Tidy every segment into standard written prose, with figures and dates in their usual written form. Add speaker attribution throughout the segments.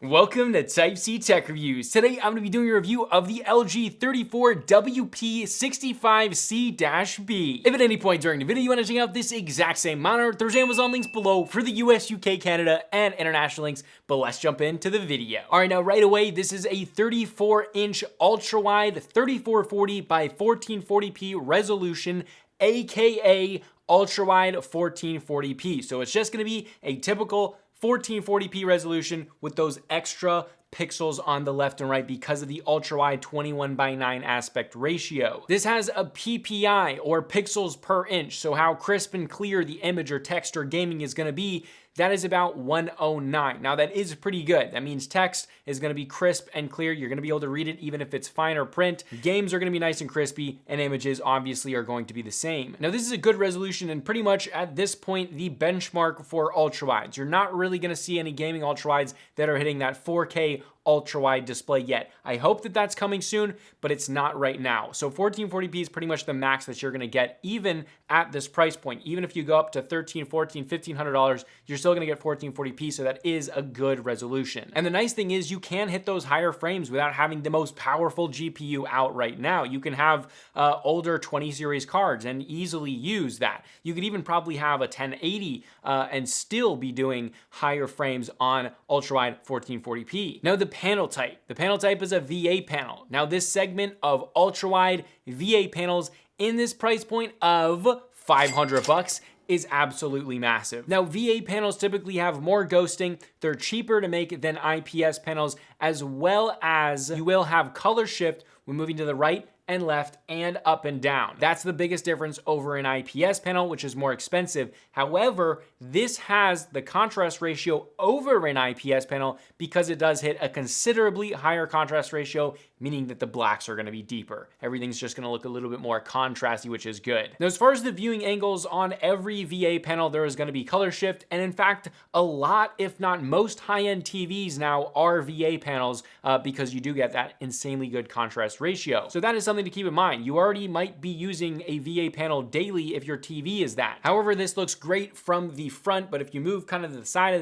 Speaker 1: Welcome to Type C Tech Reviews. Today I'm going to be doing a review of the LG 34WP65C-B. If at any point during the video you want to check out this exact same monitor, there's Amazon links below for the US, UK, Canada, and international links, but let's jump into the video. Alright, now right away, this is a 34-inch ultra-wide 3440 by 1440p resolution, aka ultra-wide 1440p. So it's just going to be a typical 1440p resolution with those extra pixels on the left and right because of the ultra-wide 21:9 aspect ratio. This has a PPI, or pixels per inch, so how crisp and clear the image or text or gaming is going to be, that is about 109. Now that is pretty good. That means text is going to be crisp and clear. You're going to be able to read it even if it's finer print. Games are going to be nice and crispy, and images obviously are going to be the same. Now this is a good resolution and pretty much at this point the benchmark for ultrawides. You're not really going to see any gaming ultrawides that are hitting that 4K ultra-wide display yet. I hope that that's coming soon, but it's not right now. So 1440p is pretty much the max that you're gonna get even at this price point. Even if you go up to $1,300, $1,400, $1,500, you're still gonna get 1440p, so that is a good resolution. And the nice thing is you can hit those higher frames without having the most powerful GPU out right now. You can have older 20 series cards and easily use that. You could even probably have a 1080 and still be doing higher frames on ultra-wide 1440p. Now the panel type. The panel type is a VA panel. Now this segment of ultra-wide VA panels in this price point of $500 is absolutely massive. Now VA panels typically have more ghosting, they're cheaper to make than IPS panels, as well as you will have color shift when moving to the right and left and up and down. That's the biggest difference over an IPS panel, which is more expensive. However, this has the contrast ratio over an IPS panel because it does hit a considerably higher contrast ratio, meaning that the blacks are gonna be deeper. Everything's just gonna look a little bit more contrasty, which is good. Now, as far as the viewing angles on every VA panel, there is gonna be color shift. And in fact, a lot, if not most high-end TVs now are VA panels because you do get that insanely good contrast ratio. So that is something to keep in mind. You already might be using a VA panel daily if your TV is that. However, this looks great from the front, but if you move kind of to the side,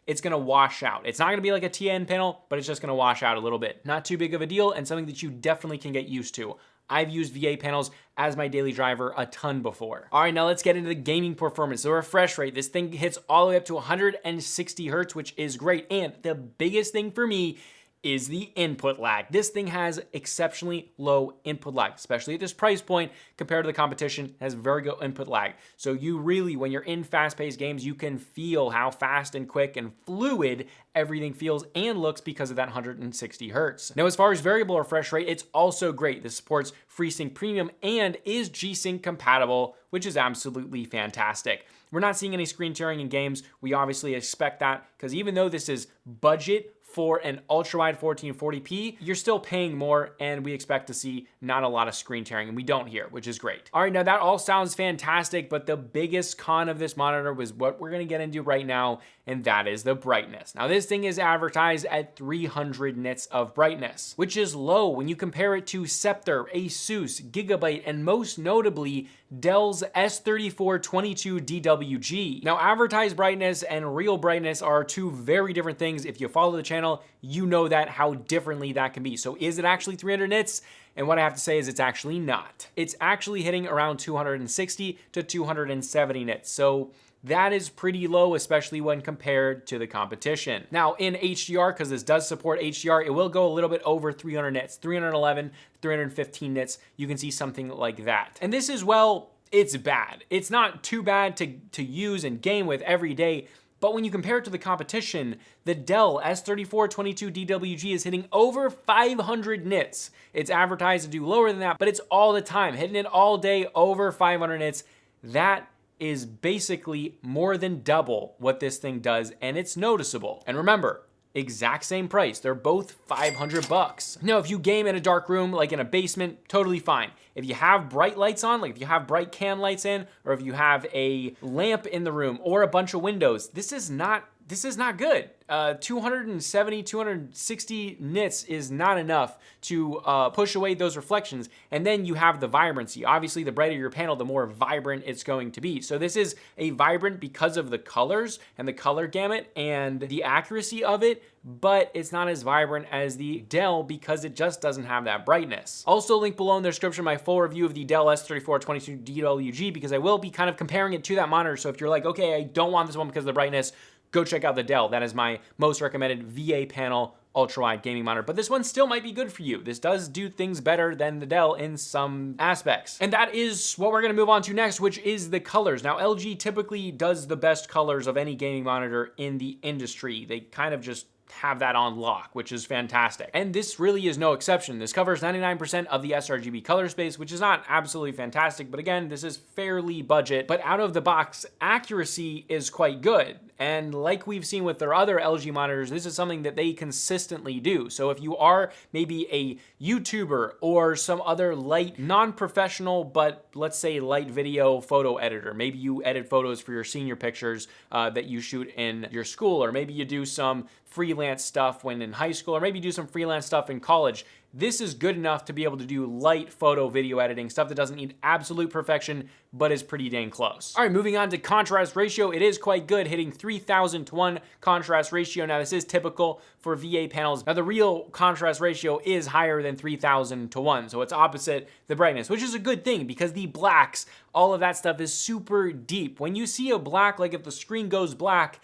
Speaker 1: it's gonna wash out. It's not gonna be like a TN panel, but it's just gonna wash out a little bit. Not too big of a deal, and something that you definitely can get used to. I've used VA panels as my daily driver a ton before. All right, now let's get into the gaming performance. The refresh rate, this thing hits all the way up to 160 hertz, which is great. And the biggest thing for me is the input lag. This thing has exceptionally low input lag, especially at this price point compared to the competition. It has very good input lag. So you really, when you're in fast-paced games, you can feel how fast and quick and fluid everything feels and looks because of that 160 hertz. Now, as far as variable refresh rate, it's also great. This supports FreeSync Premium and is G-Sync compatible, which is absolutely fantastic. We're not seeing any screen tearing in games. We obviously expect that because even though this is budget for an ultra-wide 1440p, you're still paying more, and we expect to see not a lot of screen tearing, and we don't here, which is great. All right, now that all sounds fantastic, but the biggest con of this monitor was what we're gonna get into right now, and that is the brightness. Now this thing is advertised at 300 nits of brightness, which is low when you compare it to Scepter, Asus, Gigabyte, and most notably, Dell's S3422DWG. Now advertised brightness and real brightness are two very different things. If you follow the channel, you know that how differently that can be. So is it actually 300 nits? And what I have to say is it's actually not. It's actually hitting around 260 to 270 nits. So that is pretty low, especially when compared to the competition. Now in HDR, because this does support HDR, it will go a little bit over 300 nits, 311, 315 nits. You can see something like that. And this is, well, it's bad. It's not too bad to use and game with every day. But when you compare it to the competition, the Dell S3422DWG is hitting over 500 nits. It's advertised to do lower than that, but it's all the time, hitting it all day over 500 nits. That is basically more than double what this thing does, and it's noticeable. And remember, exact same price. They're both $500. Now, if you game in a dark room, like in a basement, totally fine. If you have bright lights on, like if you have bright can lights in, or if you have a lamp in the room or a bunch of windows, this is not this is not good. 270, 260 nits is not enough to push away those reflections. And then you have the vibrancy. Obviously, the brighter your panel, the more vibrant it's going to be. So this is a vibrant because of the colors and the color gamut and the accuracy of it, but it's not as vibrant as the Dell because it just doesn't have that brightness. Also, link below in the description my full review of the Dell S3422DWG because I will be kind of comparing it to that monitor. So if you're like, okay, I don't want this one because of the brightness, go check out the Dell. That is my most recommended VA panel ultra-wide gaming monitor, but this one still might be good for you. This does do things better than the Dell in some aspects. And that is what we're gonna move on to next, which is the colors. Now, LG typically does the best colors of any gaming monitor in the industry. They kind of just have that on lock, which is fantastic. And this really is no exception. This covers 99% of the sRGB color space, which is not absolutely fantastic, but again, this is fairly budget, but out of the box, accuracy is quite good. And like we've seen with their other LG monitors, this is something that they consistently do. So if you are maybe a YouTuber or some other light, non-professional, but let's say light video photo editor, maybe you edit photos for your senior pictures that you shoot in your school, or maybe you do some freelance stuff when in high school, or maybe do some freelance stuff in college. This is good enough to be able to do light photo video editing, stuff that doesn't need absolute perfection, but is pretty dang close. All right, moving on to contrast ratio. It is quite good, hitting 3000 to 1 contrast ratio. Now, this is typical for VA panels. Now, the real contrast ratio is higher than 3000 to 1, so it's opposite the brightness, which is a good thing because the blacks, all of that stuff is super deep. When you see a black, like if the screen goes black,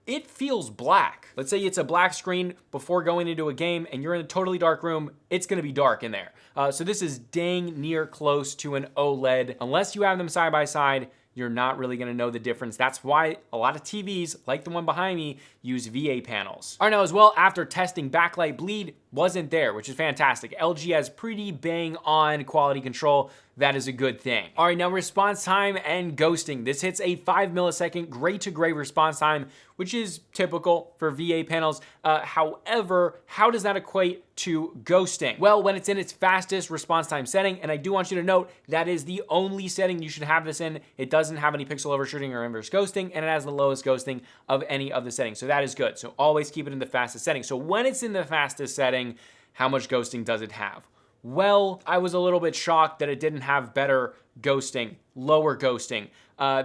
Speaker 1: it feels black. Let's say it's a black screen before going into a game and you're in a totally dark room, it's gonna be dark in there. So this is dang near close to an OLED. Unless you have them side by side, you're not really gonna know the difference. That's why a lot of TVs, like the one behind me, use VA panels. All right, now as well, after testing, backlight bleed wasn't there, which is fantastic. LG has pretty bang on quality control. That is a good thing. All right, now response time and ghosting. This hits a 5 millisecond gray to gray response time, which is typical for VA panels. However, how does that equate to ghosting? Well, when it's in its fastest response time setting, and I do want you to note that is the only setting you should have this in. It doesn't have any pixel overshooting or inverse ghosting, and it has the lowest ghosting of any of the settings. So that is good. So always keep it in the fastest setting. So when it's in the fastest setting, how much ghosting does it have? Well, I was a little bit shocked that it didn't have better ghosting, lower ghosting.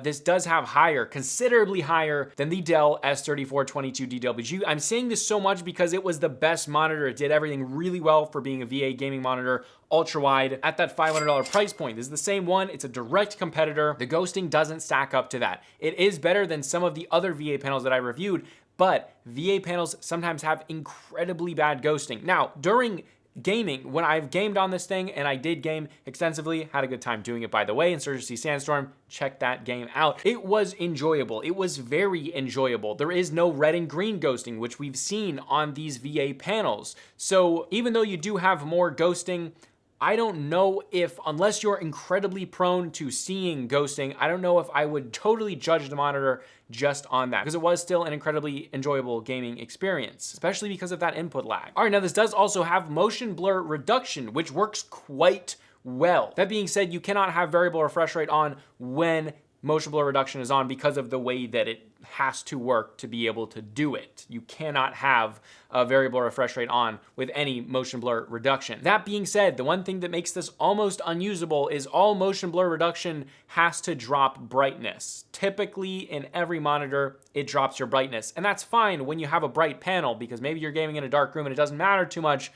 Speaker 1: This does have higher, considerably higher than the Dell S3422DWG. I'm saying this so much because it was the best monitor. It did everything really well for being a VA gaming monitor, ultra wide at that $500 price point. This is the same one. It's a direct competitor. The ghosting doesn't stack up to that. It is better than some of the other VA panels that I reviewed, but VA panels sometimes have incredibly bad ghosting. Now, during gaming, when I've gamed on this thing, and I did game extensively, had a good time doing it, by the way, Insurgency Sandstorm, check that game out. It was enjoyable. It was very enjoyable. There is no red and green ghosting, which we've seen on these VA panels. So even though you do have more ghosting, I don't know if, unless you're incredibly prone to seeing ghosting, I don't know if I would totally judge the monitor just on that, because it was still an incredibly enjoyable gaming experience, especially because of that input lag. All right, now this does also have motion blur reduction, which works quite well. That being said, you cannot have variable refresh rate on when motion blur reduction is on because of the way that it has to work to be able to do it. You cannot have a variable refresh rate on with any motion blur reduction. That being said, the one thing that makes this almost unusable is all motion blur reduction has to drop brightness. Typically in every monitor, it drops your brightness. And that's fine when you have a bright panel because maybe you're gaming in a dark room and it doesn't matter too much.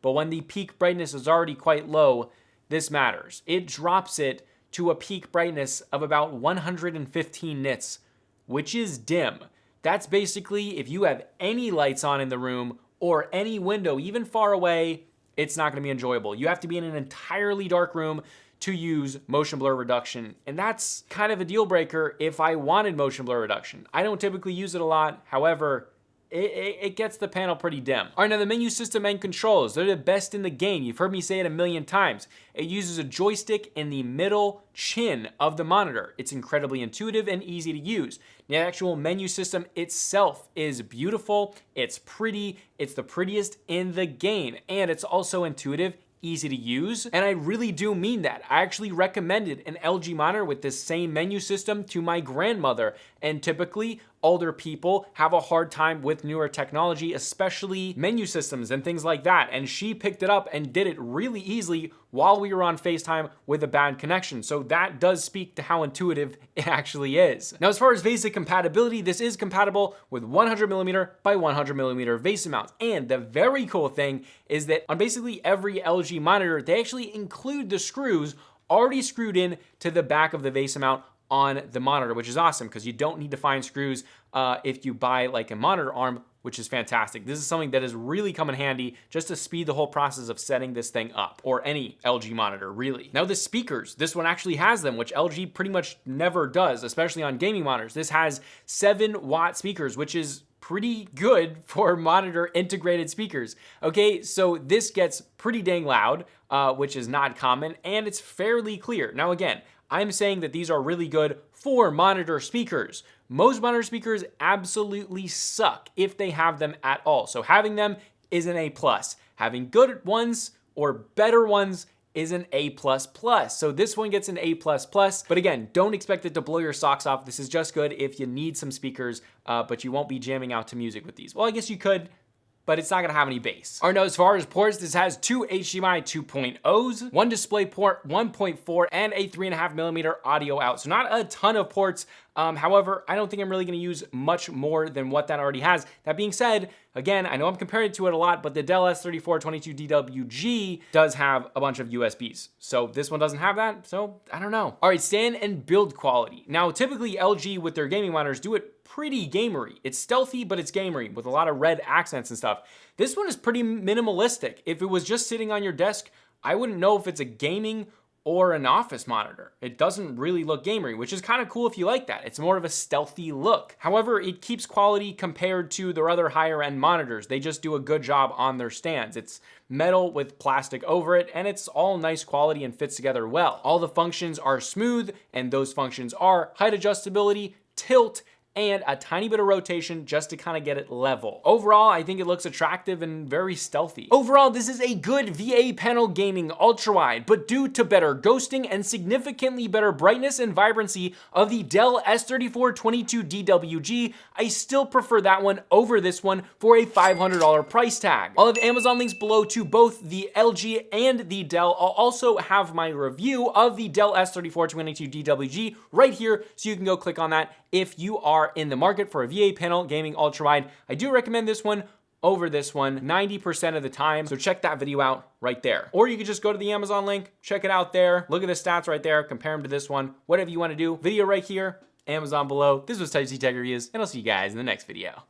Speaker 1: But when the peak brightness is already quite low, this matters. It drops it to a peak brightness of about 115 nits, which is dim. That's basically if you have any lights on in the room or any window, even far away, it's not gonna be enjoyable. You have to be in an entirely dark room to use motion blur reduction. And that's kind of a deal breaker if I wanted motion blur reduction. I don't typically use it a lot. However, it gets the panel pretty dim. All right, now the menu system and controls, they're the best in the game. You've heard me say it a million times. It uses a joystick in the middle chin of the monitor. It's incredibly intuitive and easy to use. The actual menu system itself is beautiful, it's pretty, it's the prettiest in the game, and it's also intuitive, easy to use, and I really do mean that. I actually recommended an LG monitor with this same menu system to my grandmother, and typically older people have a hard time with newer technology, especially menu systems and things like that. And she picked it up and did it really easily while we were on FaceTime with a bad connection. So that does speak to how intuitive it actually is. Now, as far as VESA compatibility, this is compatible with 100mm by 100mm VESA mounts. And the very cool thing is that on basically every LG monitor, they actually include the screws already screwed in to the back of the VESA mount on the monitor, which is awesome because you don't need to find screws if you buy like a monitor arm, which is fantastic. This is something that has really come in handy just to speed the whole process of setting this thing up, or any LG monitor, really. Now the speakers, this one actually has them, which LG pretty much never does, especially on gaming monitors. This has 7-watt speakers, which is pretty good for monitor integrated speakers. Okay, so this gets pretty dang loud, which is not common, and it's fairly clear. Now again, I'm saying that these are really good for monitor speakers. Most monitor speakers absolutely suck if they have them at all. So having them is an A+. Having good ones or better ones is an A++. So this one gets an A++, but again, don't expect it to blow your socks off. This is just good if you need some speakers, but you won't be jamming out to music with these. Well, I guess you could, but it's not gonna have any bass. All right, now as far as ports, this has 2 HDMI 2.0s, 1 display port 1.4, and a 3.5mm audio out. So not a ton of ports. However, I don't think I'm really gonna use much more than what that already has. That being said, again, I know I'm comparing it to it a lot, but the Dell S3422DWG does have a bunch of USBs. So this one doesn't have that, so I don't know. All right, stand and build quality. Now, typically LG with their gaming monitors do it pretty gamery. It's stealthy, but it's gamery with a lot of red accents and stuff. This one is pretty minimalistic. If it was just sitting on your desk, I wouldn't know if it's a gaming or an office monitor. It doesn't really look gamery, which is kind of cool if you like that. It's more of a stealthy look. However, it keeps quality compared to their other higher end monitors. They just do a good job on their stands. It's metal with plastic over it, and it's all nice quality and fits together well. All the functions are smooth, and those functions are height adjustability, tilt, and a tiny bit of rotation just to kind of get it level. Overall, I think it looks attractive and very stealthy. Overall, this is a good VA panel gaming ultra-wide, but due to better ghosting and significantly better brightness and vibrancy of the Dell S3422DWG, I still prefer that one over this one for a $500 price tag. I'll have Amazon links below to both the LG and the Dell. I'll also have my review of the Dell S3422DWG right here, so you can go click on that if you are in the market for a VA panel gaming ultrawide. I do recommend this one over this one 90% of the time, so check that video out right there. Or you could just go to the Amazon link, check it out there, look at the stats right there, compare them to this one, whatever you want to do. Video right here, Amazon below. This was Type C Tech Reviews, and I'll see you guys in the next video.